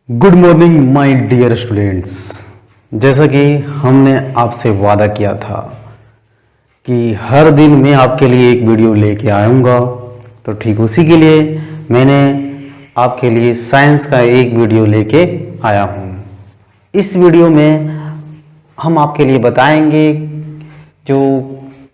Good morning my dear students. जैसा कि हमने आपसे वादा किया था कि हर दिन मैं आपके लिए एक वीडियो लेके आऊँगा, तो ठीक उसी के लिए मैंने आपके लिए साइंस का एक वीडियो लेके आया हूँ। इस वीडियो में हम आपके लिए बताएंगे जो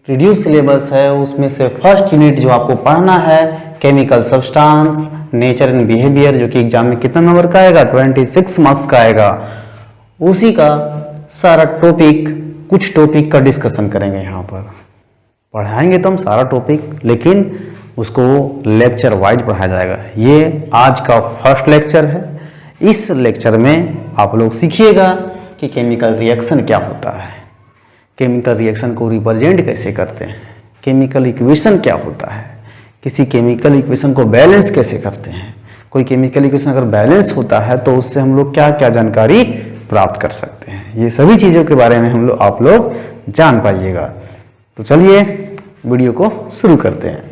रिड्यूस सिलेबस है उसमें से फर्स्ट यूनिट जो आपको पढ़ना है chemical substance nature and behaviour, जो कि एग्जाम में कितना नंबर का आएगा 26 मार्क्स का आएगा। उसी का सारा टॉपिक, कुछ टॉपिक का डिस्कशन करेंगे। यहाँ पर पढ़ाएंगे तो हम सारा टॉपिक, लेकिन उसको लेक्चर वाइज पढ़ाया जाएगा। ये आज का फर्स्ट लेक्चर है। इस लेक्चर में आप लोग सीखिएगा कि केमिकल रिएक्शन क्या होता है, केमिकल रिएक्शन को रिप्रेजेंट कैसे करते हैं, केमिकल इक्वेशन क्या होता है, किसी केमिकल इक्वेशन को बैलेंस कैसे करते हैं। कोई केमिकल इक्वेशन अगर बैलेंस होता है तो उससे हम लोग क्या क्या जानकारी प्राप्त कर सकते हैं, ये सभी चीज़ों के बारे में आप लोग जान पाइएगा। तो चलिए वीडियो को शुरू करते हैं।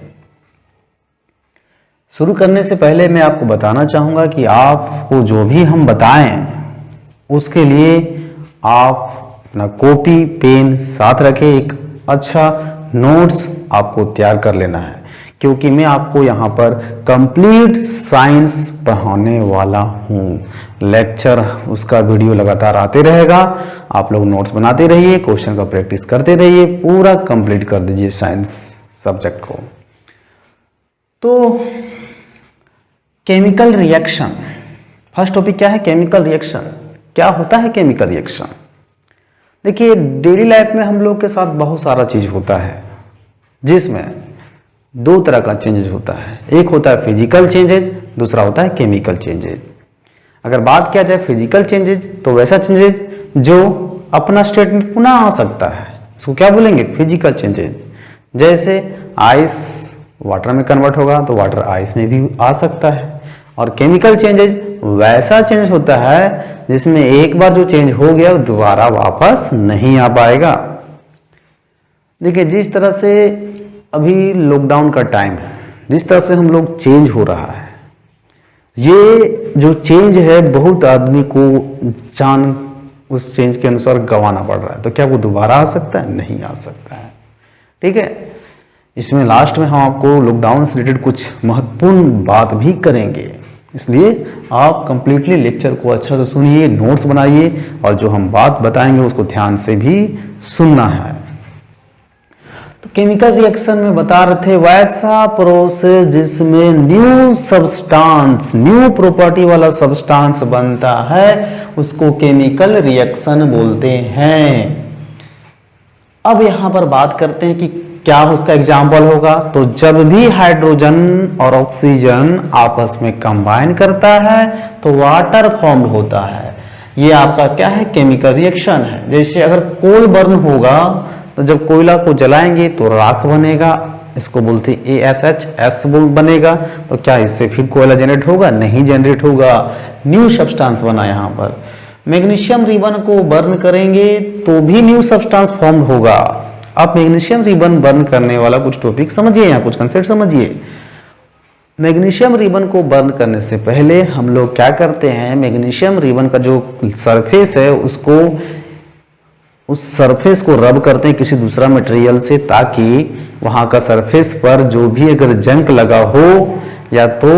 शुरू करने से पहले मैं आपको बताना चाहूँगा कि आपको जो भी हम बताएं उसके लिए आप अपना कॉपी पेन साथ रखें। एक अच्छा नोट्स आपको तैयार कर लेना है, क्योंकि मैं आपको यहाँ पर कंप्लीट साइंस पढ़ाने वाला हूँ। लेक्चर उसका वीडियो लगातार आते रहेगा, आप लोग नोट्स बनाते रहिए, क्वेश्चन का प्रैक्टिस करते रहिए, पूरा कंप्लीट कर दीजिए साइंस सब्जेक्ट को। तो केमिकल रिएक्शन, फर्स्ट टॉपिक क्या है? Chemical reaction. क्या होता है केमिकल रिएक्शन? देखिए, डेली लाइफ में हम लोग के साथ बहुत सारा चीज होता है, जिसमें दो तरह का चेंजेज होता है। एक होता है फिजिकल चेंजेज, दूसरा होता है केमिकल चेंजेज। अगर बात किया जाए फिजिकल चेंजेज, तो वैसा चेंजेज जो अपना स्टेट में पुनः आ सकता है, इसको क्या बोलेंगे? Physical changes. जैसे आइस वाटर में कन्वर्ट होगा तो वाटर आइस में भी आ सकता है। और केमिकल चेंजेज वैसा चेंज होता है जिसमें एक बार जो चेंज हो गया वो दोबारा वापस नहीं आ पाएगा। देखिए, जिस तरह से अभी लॉकडाउन का टाइम है, जिस तरह से हम लोग चेंज हो रहा है, ये जो चेंज है बहुत आदमी को जान उस चेंज के अनुसार गंवाना पड़ रहा है। तो क्या वो दोबारा आ सकता है? नहीं आ सकता है। ठीक है, इसमें लास्ट में हम आपको लॉकडाउन से रिलेटेड कुछ महत्वपूर्ण बात भी करेंगे, इसलिए आप कंप्लीटली लेक्चर को अच्छा से सुनिए, नोट्स बनाइए, और जो हम बात बताएंगे उसको ध्यान से भी सुनना है। तो केमिकल रिएक्शन में बता रहे थे वैसा प्रोसेस जिसमें न्यू सब्सटेंस, न्यू प्रॉपर्टी वाला सब्सटेंस बनता है, उसको केमिकल रिएक्शन बोलते हैं। अब यहां पर बात करते हैं कि क्या उसका एग्जाम्पल होगा। तो जब भी हाइड्रोजन और ऑक्सीजन आपस में कंबाइन करता है तो वाटर फॉर्म होता है। ये आपका क्या है? केमिकल रिएक्शन है। जैसे अगर कोल बर्न होगा तो जब कोयला को जलाएंगे तो राख बनेगा, इसको बोलते हैं ASH बनेगा। तो क्या इससे फिर कोयला जनरेट होगा? नहीं जनरेट होगा, न्यू सब्सटेंस बना। यहाँ पर मैग्नीशियम रिबन को बर्न करेंगे तो भी न्यू सब्सटेंस फॉर्म होगा। आप मैग्नीशियम रिबन बर्न करने वाला कुछ टॉपिक समझिए, यहाँ कुछ कंसेप्ट समझिए। मैग्नीशियम रिबन को बर्न करने से पहले हम लोग क्या करते हैं, मैग्नीशियम रिबन का जो सरफेस है उस सरफेस को रब करते हैं किसी दूसरा मटेरियल से, ताकि वहाँ का सरफेस पर जो भी अगर जंक लगा हो या तो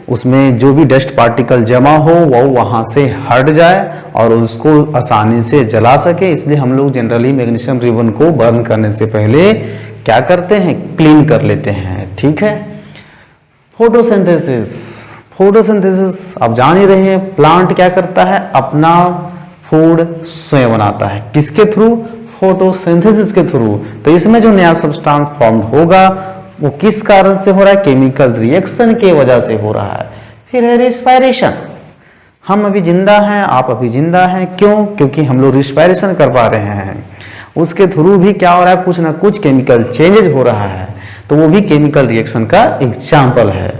उसमें जो भी डस्ट पार्टिकल जमा हो वो वहाँ से हट जाए और उसको आसानी से जला सके। इसलिए हम लोग जनरली मैग्नीशियम रिबन को बर्न करने से पहले क्या करते हैं? क्लीन कर लेते हैं। ठीक है। फोटोसिंथेसिस, फोटोसिंथेसिस आप जान ही रहे हैं, प्लांट क्या करता है? अपना फूड स्वयं बनाता है। किसके थ्रू? फोटोसिंथेसिस के थ्रू। तो इसमें जो नया सब्सटेंस फॉर्म होगा वो किस कारण से हो रहा है? केमिकल रिएक्शन के वजह से हो रहा है। फिर है रिस्पायरेशन। हम अभी जिंदा हैं, आप अभी जिंदा हैं, क्यों? क्योंकि हम लोग रिस्पायरेशन कर पा रहे हैं। उसके थ्रू भी क्या हो रहा है? कुछ ना कुछ केमिकल चेंजेज हो रहा है, तो वो भी केमिकल रिएक्शन का एग्जाम्पल है।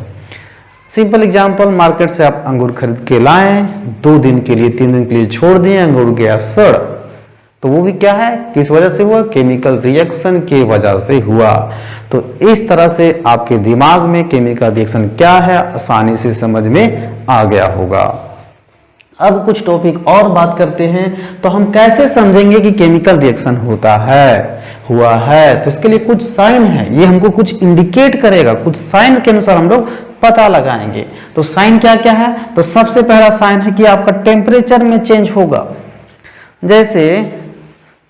सिंपल एग्जाम्पल, मार्केट से आप अंगूर खरीद के लाएं, 2 दिन के लिए 3 दिन के लिए छोड़ दिए, अंगूर गया सड़, तो वो भी क्या है? किस वजह से हुआ? केमिकल रिएक्शन के वजह से हुआ। तो इस तरह से आपके दिमाग में केमिकल रिएक्शन क्या है आसानी से समझ में आ गया होगा। अब कुछ टॉपिक और बात करते हैं, तो हम कैसे समझेंगे कि केमिकल रिएक्शन होता है, हुआ है। तो इसके लिए कुछ साइन है, ये हमको कुछ इंडिकेट करेगा, कुछ साइन के अनुसार हम लोग पता लगाएंगे। तो साइन क्या क्या है? तो सबसे पहला साइन है कि आपका टेम्परेचर में चेंज होगा। जैसे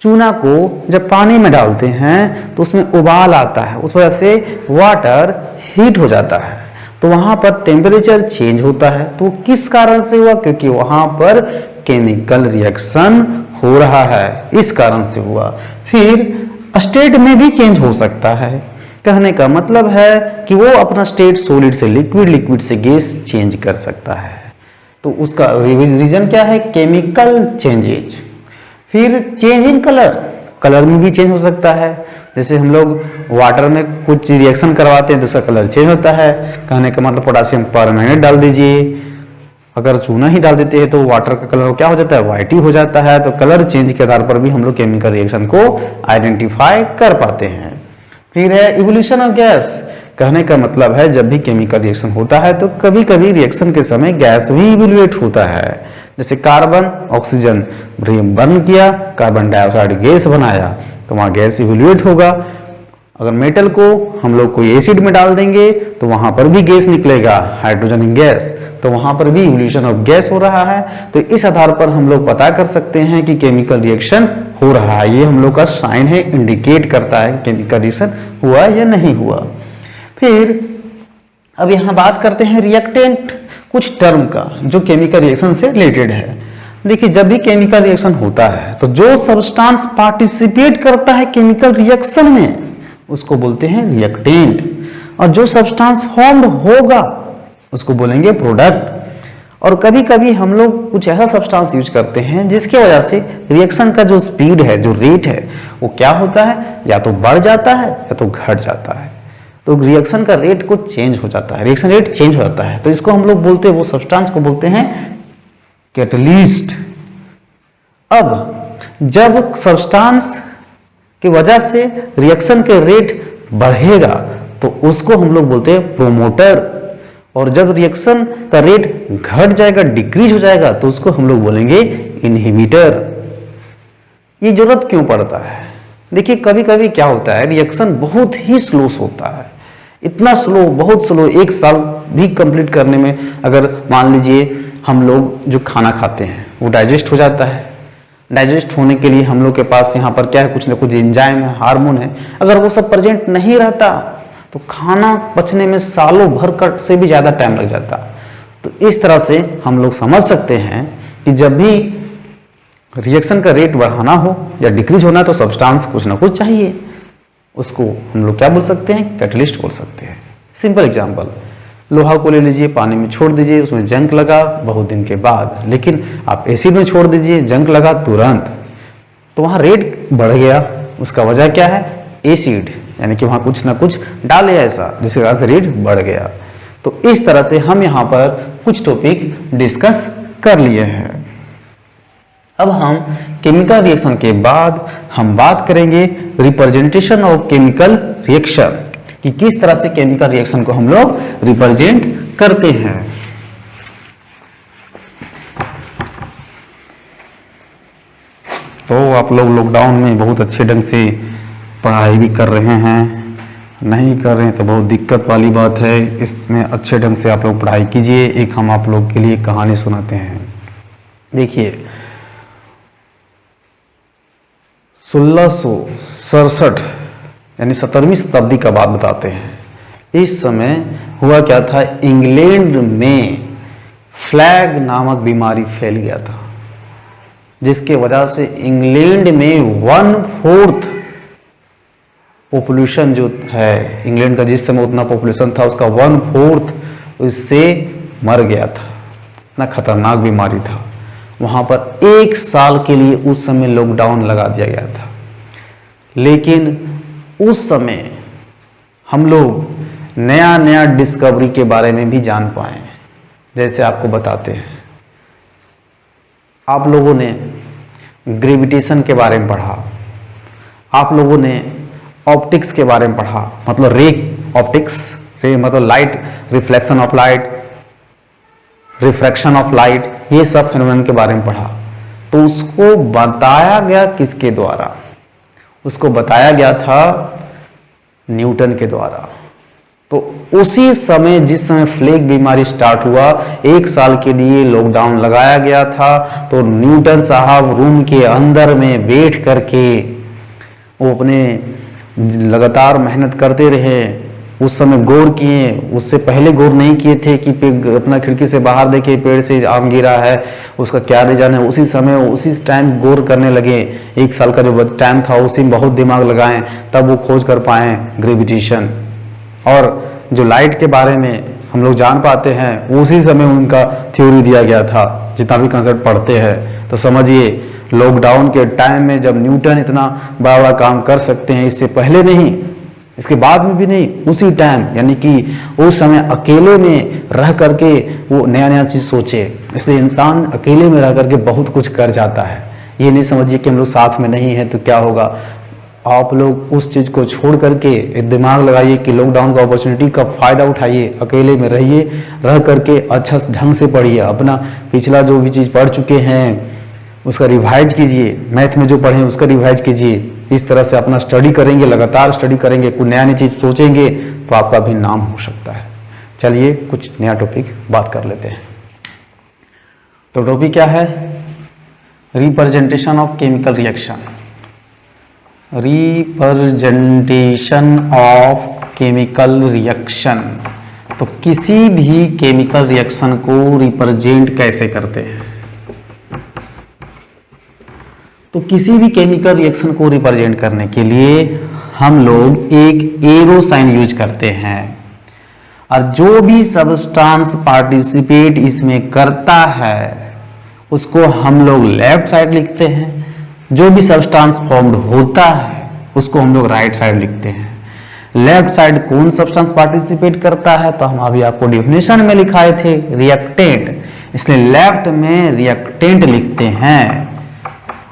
चूना को जब पानी में डालते हैं तो उसमें उबाल आता है, उस वजह से वाटर हीट हो जाता है, तो वहां पर टेम्परेचर चेंज होता है। तो किस कारण से हुआ? क्योंकि वहां पर केमिकल रिएक्शन हो रहा है, इस कारण से हुआ। फिर स्टेट में भी चेंज हो सकता है, कहने का मतलब है कि वो अपना स्टेट सॉलिड से लिक्विड, लिक्विड से गैस चेंज कर सकता है। तो उसका रीजन क्या है? Chemical changes. फिर चेंज इन कलर, कलर में भी चेंज हो सकता है। जैसे हम लोग वाटर में कुछ रिएक्शन करवाते हैं तो उसका कलर चेंज होता है, कहने का मतलब पोटासियम परमैंगनेट डाल दीजिए, अगर चूना ही डाल देते हैं तो वाटर का कलर क्या हो जाता है? व्हाइट ही हो जाता है। तो कलर चेंज के आधार पर भी हम लोग केमिकल रिएक्शन को आइडेंटिफाई कर पाते हैं। फिर है इवोल्यूशन ऑफ गैस, कहने का मतलब है जब भी केमिकल रिएक्शन होता है तो कभी कभी रिएक्शन के समय गैस भी इवोल्यूएट होता है। जैसे कार्बन ऑक्सीजन बर्न किया, कार्बन डाइऑक्साइड गैस बनाया, तो वहां गैस इवोल्यूएट होगा। अगर मेटल को हम लोग कोई एसिड में डाल देंगे तो वहां पर भी गैस निकलेगा, हाइड्रोजन गैस, तो वहां पर भी इवोल्यूशन ऑफ गैस हो रहा है। तो इस आधार पर हम लोग पता कर सकते हैं कि केमिकल रिएक्शन हो रहा है। ये हम लोग का साइन है, इंडिकेट करता है केमिकल रिएक्शन हुआ या नहीं हुआ। फिर अब यहां बात करते हैं रिएक्टेंट कुछ टर्म का जो केमिकल रिएक्शन से रिलेटेड है। देखिए, जब भी केमिकल रिएक्शन होता है तो जो सब्सटेंस पार्टिसिपेट करता है केमिकल रिएक्शन में उसको बोलते हैं रिएक्टेंट, और जो सब्सटेंस फॉर्म्ड होगा उसको बोलेंगे प्रोडक्ट। और कभी कभी हम लोग कुछ ऐसा सब्सटेंस यूज करते हैं जिसकी वजह से रिएक्शन का जो स्पीड है, जो रेट है, वो क्या होता है? या तो बढ़ जाता है या तो घट जाता है। तो रिएक्शन का रेट को चेंज हो जाता है, रिएक्शन रेट चेंज हो जाता है, तो इसको हम लोग बोलते हैं, वो सब्सटेंस को बोलते हैं कैटलिस्ट। अब जब सब्सटेंस की वजह से रिएक्शन के रेट बढ़ेगा तो उसको हम लोग बोलते हैं प्रोमोटर, और जब रिएक्शन का रेट घट जाएगा, डिक्रीज हो जाएगा, तो उसको हम लोग बोलेंगे इनहिबिटर। ये जरूरत क्यों पड़ता है? देखिए, कभी कभी क्या होता है, रिएक्शन बहुत ही स्लो होता है, इतना स्लो, बहुत स्लो, एक साल भी कंप्लीट करने में, अगर मान लीजिए हम लोग जो खाना खाते हैं वो डाइजेस्ट हो जाता है, डाइजेस्ट होने के लिए हम लोग के पास यहाँ पर क्या है, कुछ ना कुछ एंजाइम है, हार्मोन है, अगर वो सब प्रेजेंट नहीं रहता तो खाना पचने में सालों भर का से भी ज्यादा टाइम लग जाता। तो इस तरह से हम लोग समझ सकते हैं कि जब भी रिएक्शन का रेट बढ़ाना हो या डिक्रीज होना है तो सब्सटेंस कुछ ना कुछ चाहिए, उसको हम लोग क्या बोल सकते हैं? कैटलिस्ट बोल सकते हैं। सिंपल एग्जांपल, लोहा को ले लीजिए, पानी में छोड़ दीजिए, उसमें जंग लगा बहुत दिन के बाद, लेकिन आप एसिड में छोड़ दीजिए, जंग लगा तुरंत, तो वहां रेट बढ़ गया। उसका वजह क्या है? एसिड, यानी कि वहां कुछ ना कुछ डाले ऐसा जिसके कारण से रेट बढ़ गया। तो इस तरह से हम यहाँ पर कुछ टॉपिक डिस्कस कर लिए हैं। अब हम केमिकल रिएक्शन के बाद हम बात करेंगे रिप्रेजेंटेशन ऑफ केमिकल रिएक्शन, कि किस तरह से केमिकल रिएक्शन को हम लोग रिप्रेजेंट करते हैं। तो आप लोग लॉकडाउन में बहुत अच्छे ढंग से पढ़ाई भी कर रहे हैं, नहीं कर रहे हैं तो बहुत दिक्कत वाली बात है। इसमें अच्छे ढंग से आप लोग पढ़ाई कीजिए। एक हम आप लोग के लिए कहानी सुनाते हैं। देखिए, 1667 यानी 17वीं शताब्दी का बात बताते हैं। इस समय हुआ क्या था, इंग्लैंड में फ्लैग नामक बीमारी फैल गया था, जिसके वजह से इंग्लैंड में 1/4 पॉपुलेशन जो है, इंग्लैंड का जिस समय उतना पॉपुलेशन था उसका 1/4 उससे मर गया था। इतना खतरनाक बीमारी था। वहां पर 1 साल के लिए उस समय लॉकडाउन लगा दिया गया था। लेकिन उस समय हम लोग नया नया डिस्कवरी के बारे में भी जान पाए। जैसे आपको बताते हैं, आप लोगों ने ग्रेविटेशन के बारे में पढ़ा, आप लोगों ने ऑप्टिक्स के बारे में पढ़ा, मतलब रे ऑप्टिक्स, रे मतलब light, reflection of light, refraction of light, ये सब फेनोमेनन के बारे में पढ़ा, तो उसको बताया गया किसके द्वारा? उसको बताया गया था न्यूटन के द्वारा। तो उसी समय, जिस समय प्लेग बीमारी स्टार्ट हुआ, 1 साल के लिए लॉकडाउन लगाया गया था, तो न्यूटन साहब रूम के अंदर में बैठ करके वो अपने लगातार मेहनत करते रहे। उस समय गौर किए, उससे पहले गौर नहीं किए थे कि अपना खिड़की से बाहर देखे पेड़ से आम गिरा है, उसका क्या रीजन है। उसी समय उसी टाइम गौर करने लगे। 1 साल का जो टाइम था उसी में बहुत दिमाग लगाएं, तब वो खोज कर पाए ग्रेविटेशन। और जो लाइट के बारे में हम लोग जान पाते हैं, उसी समय उनका थ्योरी दिया गया था। जितना भी कंसेप्ट पढ़ते हैं तो समझिए, लॉकडाउन के टाइम में जब न्यूटन इतना बड़ा बड़ा काम कर सकते हैं, इससे पहले नहीं, इसके बाद में भी नहीं, उसी टाइम, यानी कि उस समय अकेले में रह करके वो नया नया चीज सोचे। इसलिए इंसान अकेले में रह करके बहुत कुछ कर जाता है। ये नहीं समझिए कि हम लोग साथ में नहीं है तो क्या होगा। आप लोग उस चीज को छोड़ करके दिमाग लगाइए कि लॉकडाउन का अपॉर्चुनिटी का फायदा उठाइए, अकेले में रहिए, रह करके अच्छा ढंग से पढ़िए, अपना पिछला जो भी चीज पढ़ चुके हैं उसका रिवाइज कीजिए, मैथ में जो पढ़े उसका रिवाइज कीजिए। इस तरह से अपना स्टडी करेंगे, लगातार स्टडी करेंगे, कोई नया नई चीज सोचेंगे तो आपका भी नाम हो सकता है। चलिए कुछ नया टॉपिक बात कर लेते हैं। तो टॉपिक क्या है? Representation of chemical reaction. Representation of chemical reaction. तो किसी भी केमिकल रिएक्शन को रिप्रेजेंट कैसे करते हैं? तो किसी भी केमिकल रिएक्शन को रिप्रेजेंट करने के लिए हम लोग एक एरो साइन यूज करते हैं, और जो भी सब्सटेंस पार्टिसिपेट इसमें करता है उसको हम लोग लेफ्ट साइड लिखते हैं। जो भी सब्सटेंस फॉर्म्ड होता है उसको हम लोग राइट साइड लिखते हैं। लेफ्ट साइड कौन सब्सटेंस पार्टिसिपेट करता है? तो हम अभी आपको डेफिनेशन में लिखाए थे, रिएक्टेंट, इसलिए लेफ्ट में रिएक्टेंट लिखते हैं।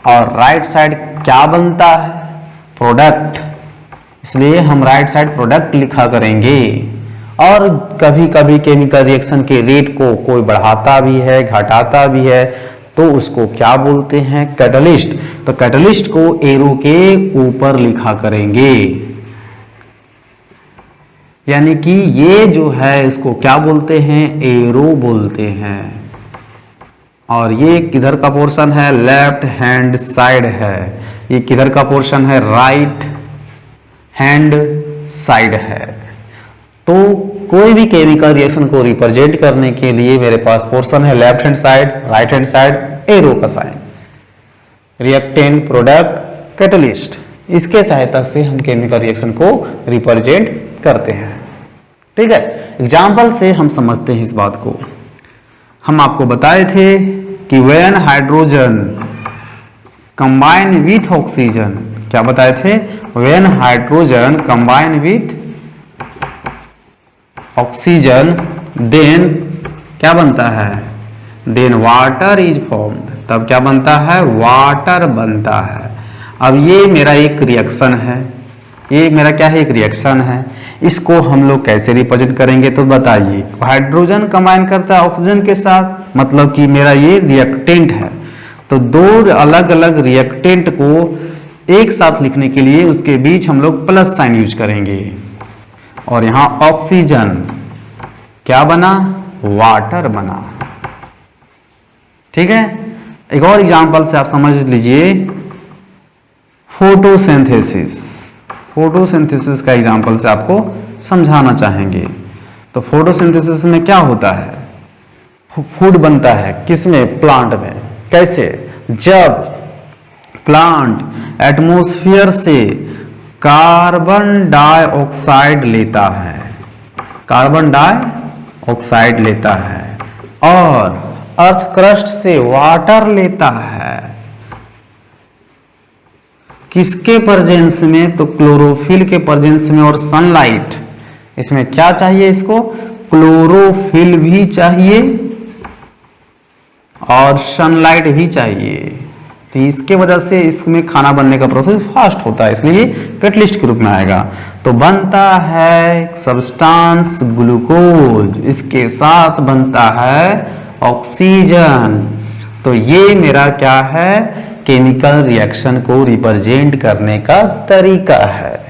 और राइट साइड क्या बनता है? प्रोडक्ट, इसलिए हम राइट साइड प्रोडक्ट लिखा करेंगे। और कभी कभी केमिकल रिएक्शन के रेट को कोई बढ़ाता भी है, घटाता भी है, तो उसको क्या बोलते हैं? कैटलिस्ट। तो कैटलिस्ट को एरो के ऊपर लिखा करेंगे, यानी कि ये जो है इसको क्या बोलते हैं? एरो बोलते हैं। और ये किधर का पोर्शन है? लेफ्ट हैंड साइड है। ये किधर का पोर्शन है? राइट हैंड साइड है। तो कोई भी केमिकल रिएक्शन को रिप्रेजेंट करने के लिए मेरे पास पोर्शन है left hand side, right hand side, arrow का साइन, रिएक्टेंट, प्रोडक्ट, कैटलिस्ट। इसके सहायता से हम केमिकल रिएक्शन को रिप्रेजेंट करते हैं। ठीक है, एग्जाम्पल से हम समझते हैं इस बात को। हम आपको बताए थे कि when hydrogen combine with oxygen, क्या बताए थे? When hydrogen combine with oxygen then क्या बनता है? Then water is formed. तब क्या बनता है? वाटर बनता है। अब ये मेरा एक रिएक्शन है, ये मेरा क्या है? एक रिएक्शन है। इसको हम लोग कैसे रिप्रेजेंट करेंगे? तो बताइए। हाइड्रोजन कंबाइन करता है ऑक्सीजन के साथ, मतलब कि मेरा ये रिएक्टेंट है। तो दो अलग अलग रिएक्टेंट को एक साथ लिखने के लिए उसके बीच हम लोग प्लस साइन यूज करेंगे। और यहां ऑक्सीजन क्या बना? वाटर बना। ठीक है, एक और एग्जांपल से आप समझ लीजिए, फोटोसिंथेसिस। फोटोसिंथेसिस का एग्जांपल से आपको समझाना चाहेंगे। तो फोटोसिंथेसिस में क्या होता है? फूड बनता है किसमें? प्लांट में। कैसे? जब प्लांट एटमॉस्फेयर से कार्बन डाइऑक्साइड लेता है, कार्बन डाइऑक्साइड लेता है, और अर्थ क्रस्ट से वाटर लेता है। किसके प्रेजेंस में? तो क्लोरोफिल के प्रेजेंस में। और सनलाइट, इसमें क्या चाहिए इसको? क्लोरोफिल भी चाहिए और सनलाइट भी चाहिए। तो इसके वजह से इसमें खाना बनने का प्रोसेस फास्ट होता है, इसलिए कैटलिस्ट के रूप में आएगा। तो बनता है सब्सटेंस ग्लूकोज, इसके साथ बनता है ऑक्सीजन। तो ये मेरा क्या है, केमिकल रिएक्शन को रिप्रेजेंट करने का तरीका है।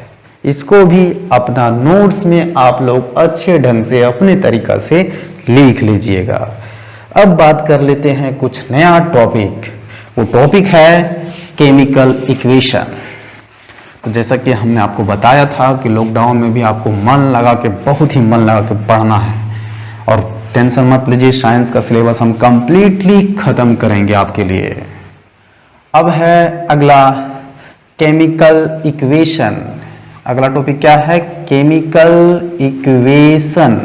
इसको भी अपना नोट्स में आप लोग अच्छे ढंग से अपने तरीका से लिख लीजिएगा। अब बात कर लेते हैं कुछ नया टॉपिक। वो टॉपिक है केमिकल इक्वेशन। तो जैसा कि हमने आपको बताया था कि लॉकडाउन में भी आपको मन लगा के, बहुत ही मन लगा के पढ़ना है, और टेंशन मत लीजिए, साइंस का सिलेबस हम कंप्लीटली खत्म करेंगे आपके लिए। अब है अगला केमिकल इक्वेशन। अगला टॉपिक क्या है, केमिकल इक्वेशन।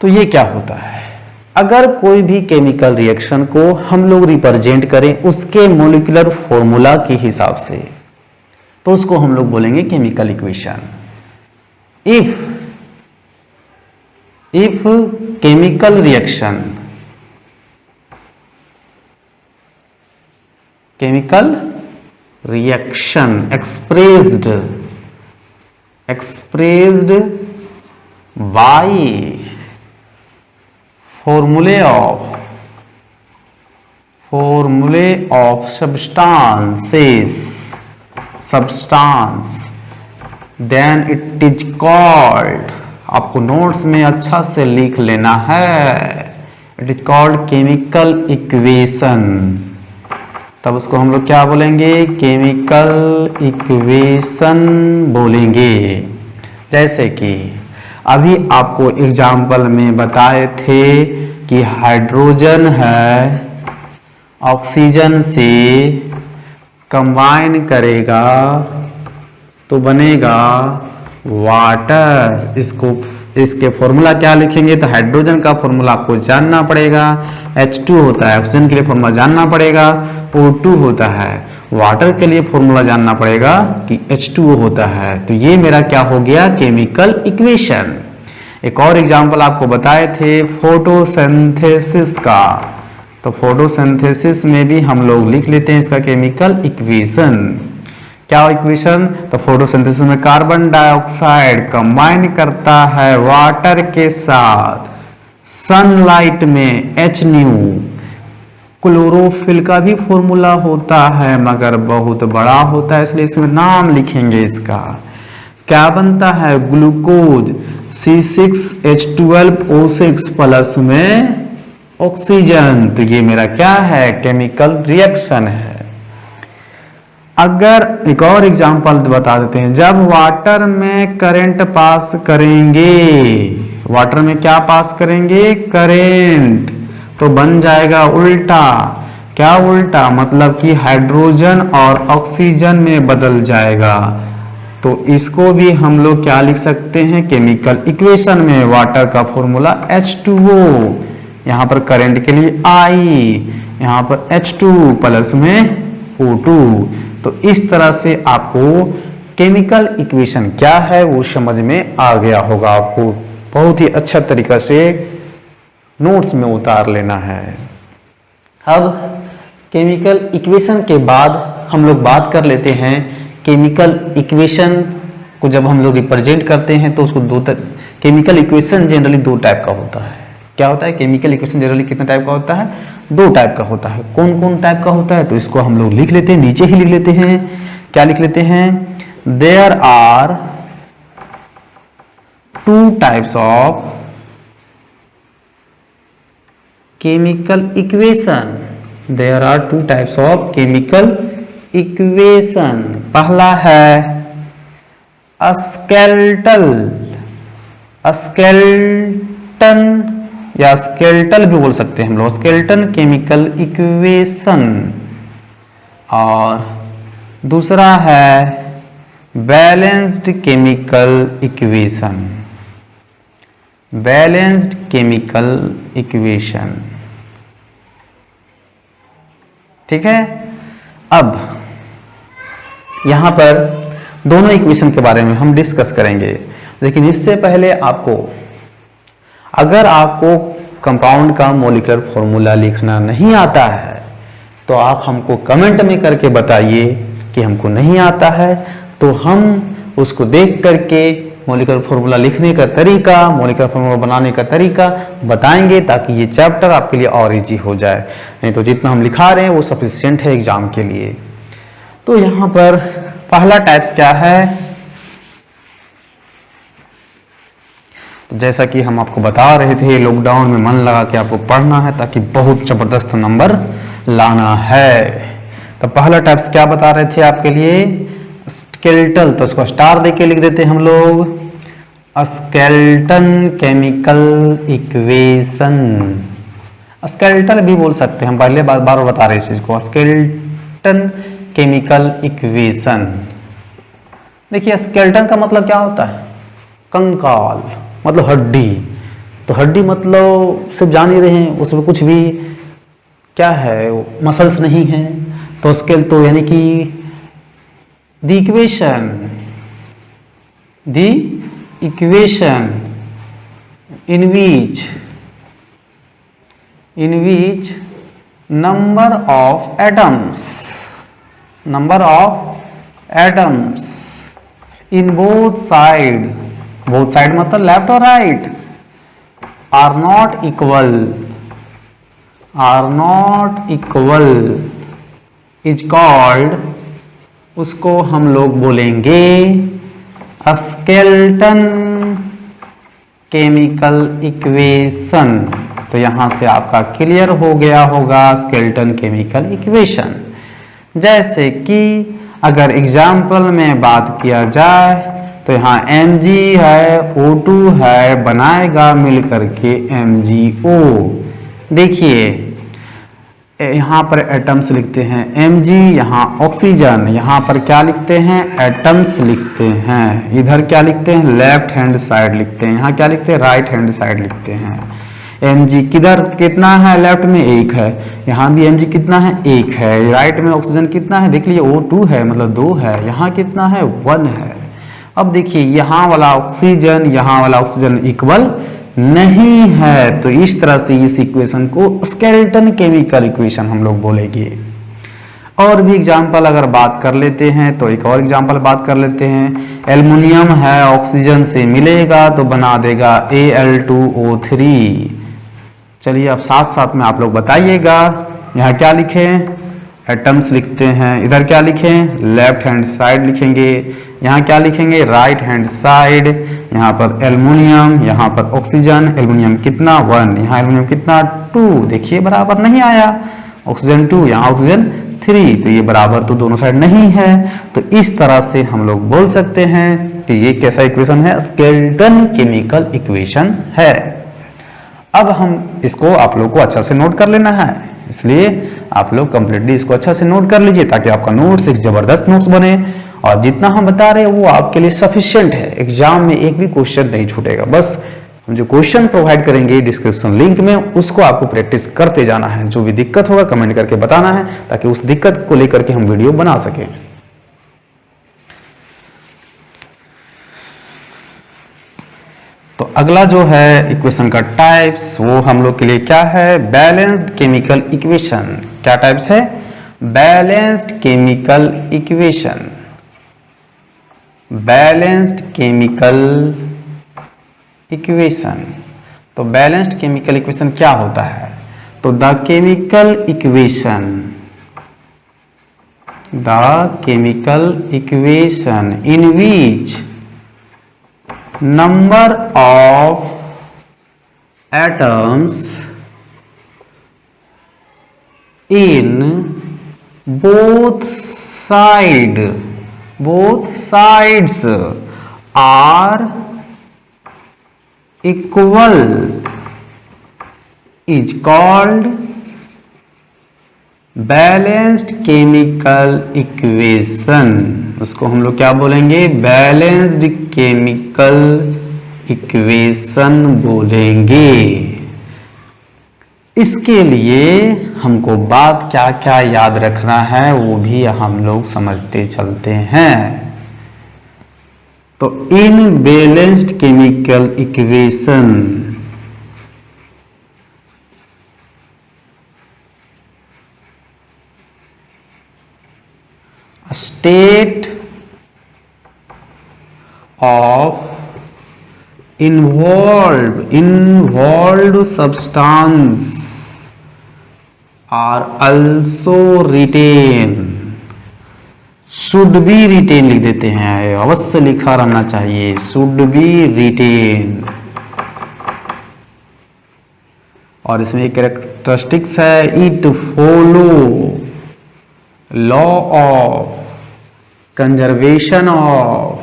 तो ये क्या होता है, अगर कोई भी केमिकल रिएक्शन को हम लोग रिप्रेजेंट करें उसके मॉलिक्यूलर फॉर्मूला के हिसाब से, तो उसको हम लोग बोलेंगे chemical equation. If chemical reaction expressed by formulae of substance, then it is called, आपको नोट्स में अच्छा से लिख लेना है, it is called chemical equation. तब उसको हम लोग क्या बोलेंगे, केमिकल इक्वेशन बोलेंगे। जैसे कि अभी आपको एग्जाम्पल में बताए थे कि हाइड्रोजन है ऑक्सीजन से कंबाइन करेगा तो बनेगा वाटर। इसके फॉर्मूला क्या लिखेंगे, तो हाइड्रोजन का फॉर्मूला आपको जानना पड़ेगा, H2 होता है, ऑक्सीजन के लिए फॉर्मूला जानना पड़ेगा, O2 होता है, वाटर के लिए फॉर्मूला जानना पड़ेगा कि H2O होता है। तो ये मेरा क्या हो गया, केमिकल इक्वेशन। एक और एग्जांपल आपको बताए थे फोटोसिंथेसिस का, तो फोटोसिंथेसिस में भी हम लोग लिख लेते हैं इसका केमिकल इक्वेशन। क्या इक्वेशन, तो फोटोसिंथेसिस में कार्बन डाइऑक्साइड कंबाइन करता है वाटर के साथ, सनलाइट में HNu, क्लोरोफिल का भी फॉर्मूला होता है मगर बहुत बड़ा होता है इसलिए इसमें नाम लिखेंगे इसका। क्या बनता है, ग्लूकोज C6H12O6 प्लस में ऑक्सीजन। तो ये मेरा क्या है, केमिकल रिएक्शन है। अगर एक और एग्जांपल बता देते हैं, जब वाटर में करंट पास करेंगे, वाटर में क्या पास करेंगे, करंट, तो बन जाएगा उल्टा। क्या उल्टा, मतलब कि हाइड्रोजन और ऑक्सीजन में बदल जाएगा। तो इसको भी हम लोग क्या लिख सकते हैं, केमिकल इक्वेशन में वाटर का फॉर्मूला H2O, यहां पर करंट के लिए I, यहां पर H2 प्लस में O2। तो इस तरह से आपको केमिकल इक्वेशन क्या है वो समझ में आ गया होगा। आपको बहुत ही अच्छा तरीका से नोट्स में उतार लेना है। अब केमिकल इक्वेशन के बाद हम लोग बात कर लेते हैं, केमिकल इक्वेशन को जब हम लोग रिप्रेजेंट करते हैं तो उसको केमिकल इक्वेशन जनरली दो टाइप का होता है। क्या होता है, केमिकल इक्वेशन जनरली कितने टाइप का होता है, दो टाइप का होता है। कौन कौन टाइप का होता है, तो इसको हम लोग लिख लेते हैं, नीचे ही लिख लेते हैं। क्या लिख लेते हैं, there are two types of chemical equation, there are two types of chemical equation. पहला है स्केलेटन या स्केलेटल भी बोल सकते हैं हम लोग, स्केलेटन केमिकल इक्वेशन। और दूसरा है balanced chemical equation, balanced chemical equation. ठीक है, अब यहां पर दोनों इक्वेशन के बारे में हम डिस्कस करेंगे, लेकिन इससे पहले अगर आपको कंपाउंड का मॉलिक्यूलर फॉर्मूला लिखना नहीं आता है तो आप हमको कमेंट में करके बताइए कि हमको नहीं आता है, तो हम उसको देख करके मॉलिक्यूलर फॉर्मूला लिखने का तरीका, मॉलिक्यूलर फॉर्मूला बनाने का तरीका बताएंगे, ताकि ये चैप्टर आपके लिए और इजी हो जाए। नहीं तो जितना हम लिखा रहे हैं वो सफिशिएंट है एग्जाम के लिए। तो यहाँ पर पहला टाइप्स क्या है, तो जैसा कि हम आपको बता रहे थे, लॉकडाउन में मन लगा के आपको पढ़ना है ताकि बहुत जबरदस्त नंबर लाना है। तो पहला टाइप्स क्या बता रहे थे आपके लिए, स्केलेटल, तो उसको स्टार देके लिख देते हैं हम लोग, स्केलेटन केमिकल इक्वेशन। स्केलेटल भी बोल सकते हैं, हम पहले बार बार बता रहे इस चीज को, स्केलेटन केमिकल इक्वेशन। देखिए स्केलेटन का मतलब क्या होता है, कंकाल मतलब हड्डी। तो हड्डी मतलब सिर्फ जान ही रहे हैं, उसमें कुछ भी क्या है, मसल्स नहीं है। तो स्केल तो यानी कि the equation in which number of atoms in both side मतलब लेफ्ट और right are not equal is called, उसको हम लोग बोलेंगे स्केलेटन केमिकल इक्वेशन। तो यहां से आपका क्लियर हो गया होगा स्केलेटन केमिकल इक्वेशन। जैसे कि अगर एग्जाम्पल में बात किया जाए तो यहाँ Mg है, O2 है, बनाएगा मिल करके MgO। देखिए यहाँ पर एटम्स लिखते हैं Mg, यहाँ ऑक्सीजन, यहाँ पर क्या लिखते हैं, एटम्स लिखते हैं। इधर क्या लिखते हैं, लेफ्ट हैंड साइड लिखते हैं, यहाँ क्या लिखते हैं, राइट हैंड साइड लिखते हैं। Mg किधर कितना है, लेफ्ट में 1 है, यहाँ भी Mg कितना है, 1 है। राइट में ऑक्सीजन कितना है, देख लीजिए O2 है मतलब 2 है, यहाँ कितना है, 1 है। अब देखिए यहाँ वाला ऑक्सीजन इक्वल नहीं है, तो इस तरह से इस इक्वेशन को स्केलेटन केमिकल इक्वेशन हम लोग बोलेंगे। और भी एग्जाम्पल अगर बात कर लेते हैं तो एक और एग्जाम्पल बात कर लेते हैं। एल्युमिनियम है, ऑक्सीजन से मिलेगा तो बना देगा Al2O3। चलिए अब साथ साथ में आप लोग बताइएगा, यहाँ क्या लिखें, एटम्स लिखते हैं, इधर क्या लिखें, लेफ्ट हैंड साइड लिखेंगे, यहाँ क्या लिखेंगे, राइट हैंड साइड। यहाँ पर एल्युमिनियम, यहाँ पर ऑक्सीजन, एल्युमिनियम कितना 1, यहाँ एल्युमिनियम कितना 2, देखिए बराबर नहीं आया, ऑक्सीजन 2, यहाँ ऑक्सीजन 3, तो ये बराबर तो दोनों साइड नहीं है। तो इस तरह से हम लोग बोल सकते हैं कि ये कैसा इक्वेशन है, स्केलेटन केमिकल इक्वेशन है। अब हम इसको आप लोग को अच्छा से नोट कर लेना है, इसलिए आप लोग कंप्लीटली इसको अच्छा से नोट कर लीजिए ताकि आपका नोट्स एक जबरदस्त नोट्स बने। और जितना हम बता रहे हैं वो आपके लिए सफिशिएंट है, एग्जाम में एक भी क्वेश्चन नहीं छूटेगा। बस हम जो क्वेश्चन प्रोवाइड करेंगे डिस्क्रिप्शन लिंक में, उसको आपको प्रैक्टिस करते जाना है। जो भी दिक्कत होगा कमेंट करके बताना है ताकि उस दिक्कत को लेकर के हम वीडियो बना सकें। तो अगला जो है इक्वेशन का टाइप्स, वो हम लोग के लिए क्या है, बैलेंस्ड केमिकल इक्वेशन। क्या टाइप्स है, balanced chemical equation. Balanced chemical equation, तो बैलेंस्ड केमिकल इक्वेशन क्या होता है, तो the chemical equation in which number of atoms in both sides are equal is called balanced chemical equation. उसको हम लोग क्या बोलेंगे, बैलेंस्ड केमिकल इक्वेशन बोलेंगे। इसके लिए हमको बात क्या क्या याद रखना है वो भी हम लोग समझते चलते हैं। तो इन balanced chemical equation state of involved substance are also retain, should be retain लिख देते हैं, अवश्य लिखा रहना चाहिए, should be retain। और इसमें एक कैरेक्टरिस्टिक्स है, it follow law of conservation of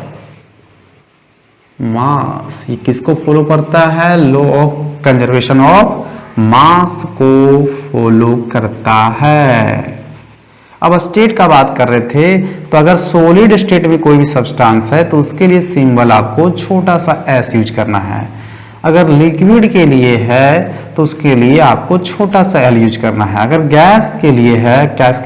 mass. ये किसको फॉलो करता है? Law of conservation of mass को फॉलो करता है। अब स्टेट का बात कर रहे थे, तो अगर सॉलिड स्टेट में कोई भी सब्सटेंस है तो उसके लिए सिंबल आपको छोटा सा एस यूज करना है। अगर लिक्विड के लिए है तो उसके लिए आपको छोटा सा एल यूज करना है। अगर गैस के लिए है, गैस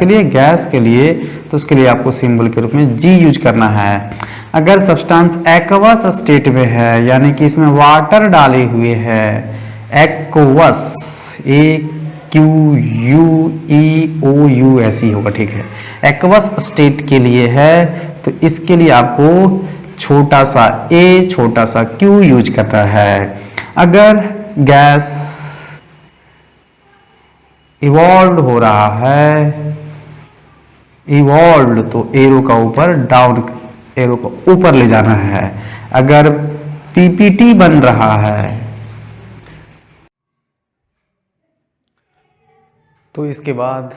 के लिए तो उसके लिए आपको सिंबल के रूप में जी यूज करना है। अगर सब्सटेंस एक्वस स्टेट में है, यानी कि इसमें वाटर डाले हुए है, एक्वस, AQUEOU ऐसी होगा, ठीक है। एक्वस स्टेट के लिए है तो इसके लिए आपको छोटा सा ए, छोटा सा क्यू यूज करता है। अगर गैस इवॉल्व हो रहा है, इवॉल्व तो एरो का ऊपर डाउन, एरो को ऊपर ले जाना है। अगर पीपीटी बन रहा है तो इसके बाद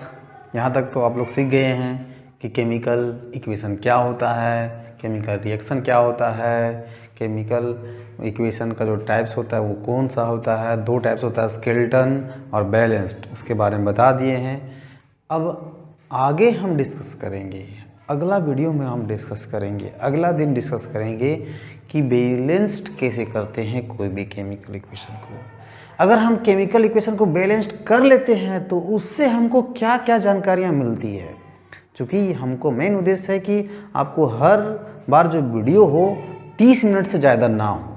यहाँ तक तो आप लोग सीख गए हैं कि केमिकल इक्वेशन क्या होता है, केमिकल रिएक्शन क्या होता है, केमिकल इक्वेशन का जो टाइप्स होता है वो कौन सा होता है। दो टाइप्स होता है, स्केलेटन और बैलेंस्ड, उसके बारे में बता दिए हैं। अब आगे हम डिस्कस करेंगे, अगला वीडियो में हम डिस्कस करेंगे, अगला दिन डिस्कस करेंगे कि बैलेंस्ड कैसे करते हैं कोई भी केमिकल इक्वेशन को। अगर हम केमिकल इक्वेशन को बैलेंस्ड कर लेते हैं तो उससे हमको क्या क्या जानकारियाँ मिलती है। क्योंकि हमको मेन उद्देश्य है कि आपको हर बार जो वीडियो हो 30 मिनट से ज़्यादा ना हो,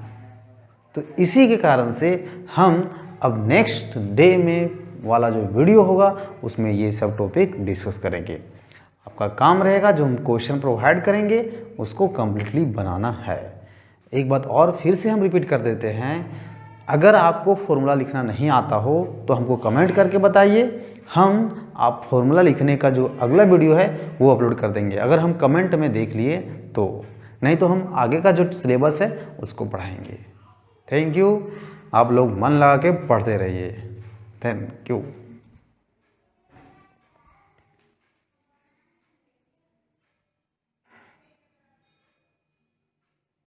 तो इसी के कारण से हम अब नेक्स्ट डे में वाला जो वीडियो होगा उसमें ये सब टॉपिक डिस्कस करेंगे। आपका काम रहेगा जो हम क्वेश्चन प्रोवाइड करेंगे उसको कम्प्लीटली बनाना है। एक बात और फिर से हम रिपीट कर देते हैं, अगर आपको फॉर्मूला लिखना नहीं आता हो तो हमको कमेंट करके बताइए, हम आप फॉर्मूला लिखने का जो अगला वीडियो है वो अपलोड कर देंगे। अगर हम कमेंट में देख लिए तो, नहीं तो हम आगे का जो सिलेबस है उसको पढ़ाएंगे। थैंक यू, आप लोग मन लगा के पढ़ते रहिए। Thank you.